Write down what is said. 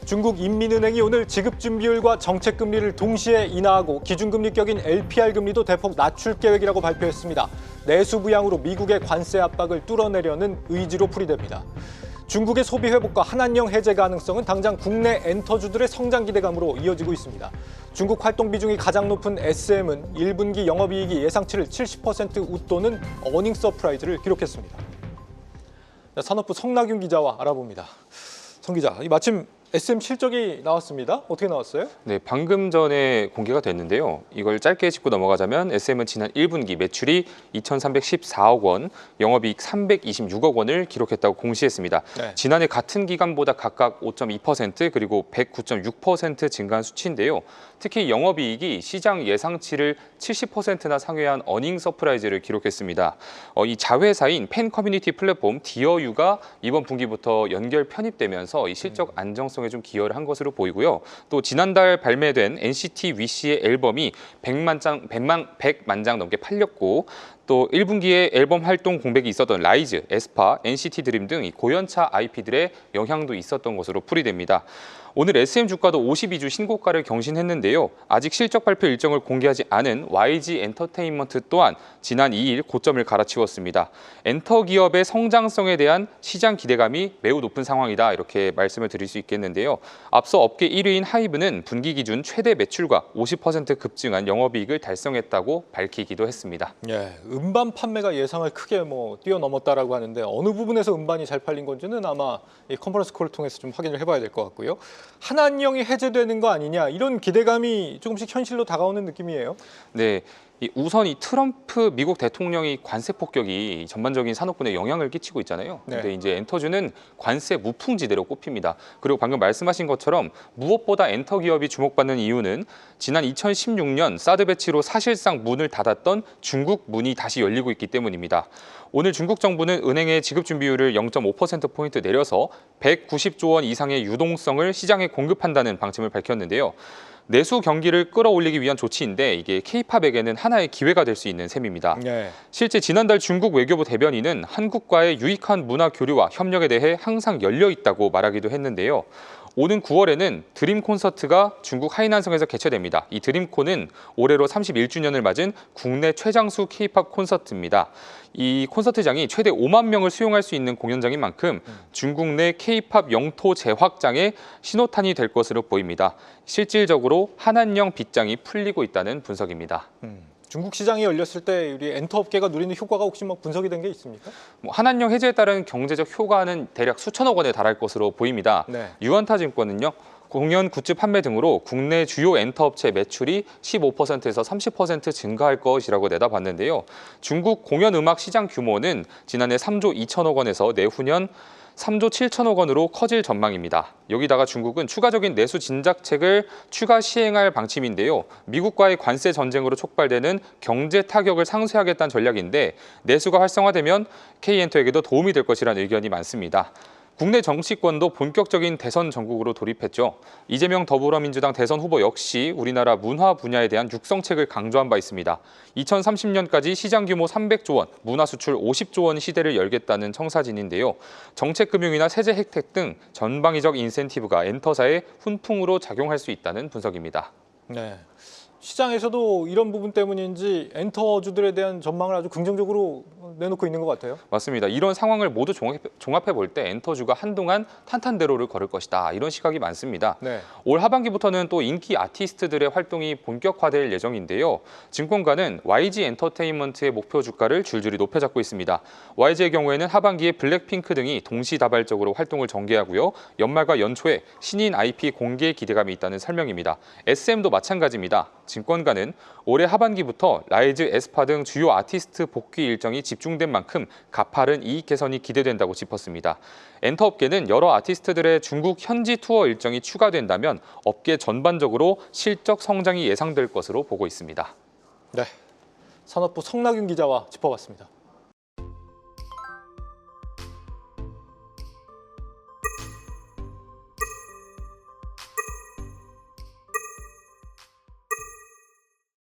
중국 인민은행이 오늘 지급준비율과 정책금리를 동시에 인하하고 기준금리 격인 LPR 금리도 대폭 낮출 계획이라고 발표했습니다. 내수부양으로 미국의 관세 압박을 뚫어내려는 의지로 풀이됩니다. 중국의 소비 회복과 한한령 해제 가능성은 당장 국내 엔터주들의 성장 기대감으로 이어지고 있습니다. 중국 활동 비중이 가장 높은 SM은 1분기 영업이익이 예상치를 70% 웃도는 어닝 서프라이즈를 기록했습니다. 산업부 성낙윤 기자와 알아봅니다. 성 기자, 마침 SM 실적이 나왔습니다. 어떻게 나왔어요? 네, 방금 전에 공개가 됐는데요. 이걸 짧게 짚고 넘어가자면 SM은 지난 1분기 매출이 2,314억 원, 영업이익 326억 원을 기록했다고 공시했습니다. 네. 지난해 같은 기간보다 각각 5.2% 그리고 109.6% 증가한 수치인데요. 특히 영업이익이 시장 예상치를 70%나 상회한 어닝 서프라이즈를 기록했습니다. 이 자회사인 팬 커뮤니티 플랫폼 디어유가 이번 분기부터 연결 편입되면서 이 실적 안정성에 좀 기여를 한 것으로 보이고요. 또 지난달 발매된 NCT 위시의 앨범이 100만 장 넘게 팔렸고 또 1분기에 앨범 활동 공백이 있었던 라이즈, 에스파, NCT 드림 등 고연차 IP들의 영향도 있었던 것으로 풀이됩니다. 오늘 SM 주가도 52주 신고가를 경신했는데요. 아직 실적 발표 일정을 공개하지 않은 YG 엔터테인먼트 또한 지난 2일 고점을 갈아치웠습니다. 엔터 기업의 성장성에 대한 시장 기대감이 매우 높은 상황이다 이렇게 말씀을 드릴 수 있겠는데요. 앞서 업계 1위인 하이브는 분기 기준 최대 매출과 50% 급증한 영업이익을 달성했다고 밝히기도 했습니다. 예, 음반 판매가 예상을 크게 뛰어넘었다라고 하는데 어느 부분에서 음반이 잘 팔린 건지는 아마 이 컨퍼런스 콜을 통해서 좀 확인을 해봐야 될 것 같고요. 한한령이 해제되는 거 아니냐 이런 기대감이 조금씩 현실로 다가오는 느낌이에요. 네. 우선 이 트럼프 미국 대통령이 관세 폭격이 전반적인 산업군에 영향을 끼치고 있잖아요. 네. 근데 이제 엔터주는 관세 무풍지대로 꼽힙니다. 그리고 방금 말씀하신 것처럼 무엇보다 엔터 기업이 주목받는 이유는 지난 2016년 사드 배치로 사실상 문을 닫았던 중국 문이 다시 열리고 있기 때문입니다. 오늘 중국 정부는 은행의 지급 준비율을 0.5%포인트 내려서 190조 원 이상의 유동성을 시장에 공급한다는 방침을 밝혔는데요. 내수 경기를 끌어올리기 위한 조치인데 이게 K-팝에게는 하나의 기회가 될 수 있는 셈입니다. 네. 실제 지난달 중국 외교부 대변인은 한국과의 유익한 문화 교류와 협력에 대해 항상 열려 있다고 말하기도 했는데요. 오는 9월에는 드림 콘서트가 중국 하이난성에서 개최됩니다. 이 드림콘은 올해로 31주년을 맞은 국내 최장수 K-팝 콘서트입니다. 이 콘서트장이 최대 5만 명을 수용할 수 있는 공연장인 만큼 중국 내 K-팝 영토 재확장의 신호탄이 될 것으로 보입니다. 실질적으로 한한령 빗장이 풀리고 있다는 분석입니다. 중국 시장이 열렸을 때 우리 엔터업계가 누리는 효과가 혹시 분석이 된 게 있습니까? 한한령 해제에 따른 경제적 효과는 대략 수천억 원에 달할 것으로 보입니다. 네. 유안타증권은요. 공연 굿즈 판매 등으로 국내 주요 엔터업체 매출이 15%에서 30% 증가할 것이라고 내다봤는데요. 중국 공연음악 시장 규모는 지난해 3조 2천억 원에서 내후년 3조 7천억 원으로 커질 전망입니다. 여기다가 중국은 추가적인 내수 진작책을 추가 시행할 방침인데요. 미국과의 관세 전쟁으로 촉발되는 경제 타격을 상쇄하겠다는 전략인데 내수가 활성화되면 K엔터에게도 도움이 될 것이라는 의견이 많습니다. 국내 정치권도 본격적인 대선 전국으로 돌입했죠. 이재명 더불어민주당 대선 후보 역시 우리나라 문화 분야에 대한 육성책을 강조한 바 있습니다. 2030년까지 시장 규모 300조 원, 문화 수출 50조 원 시대를 열겠다는 청사진인데요. 정책금융이나 세제 혜택 등 전방위적 인센티브가 엔터사에 훈풍으로 작용할 수 있다는 분석입니다. 네. 시장에서도 이런 부분 때문인지 엔터주들에 대한 전망을 아주 긍정적으로 내놓고 있는 것 같아요. 맞습니다. 이런 상황을 모두 종합해 볼 때 엔터주가 한동안 탄탄대로를 걸을 것이다. 이런 시각이 많습니다. 네. 올 하반기부터는 또 인기 아티스트들의 활동이 본격화될 예정인데요. 증권가는 YG 엔터테인먼트의 목표 주가를 줄줄이 높여잡고 있습니다. YG의 경우에는 하반기에 블랙핑크 등이 동시다발적으로 활동을 전개하고요. 연말과 연초에 신인 IP 공개 기대감이 있다는 설명입니다. SM도 마찬가지입니다. 증권가는 올해 하반기부터 라이즈, 에스파 등 주요 아티스트 복귀 일정이 집중된 만큼 가파른 이익 개선이 기대된다고 짚었습니다. 엔터업계는 여러 아티스트들의 중국 현지 투어 일정이 추가된다면 업계 전반적으로 실적 성장이 예상될 것으로 보고 있습니다. 네, 산업부 성낙윤 기자와 짚어봤습니다.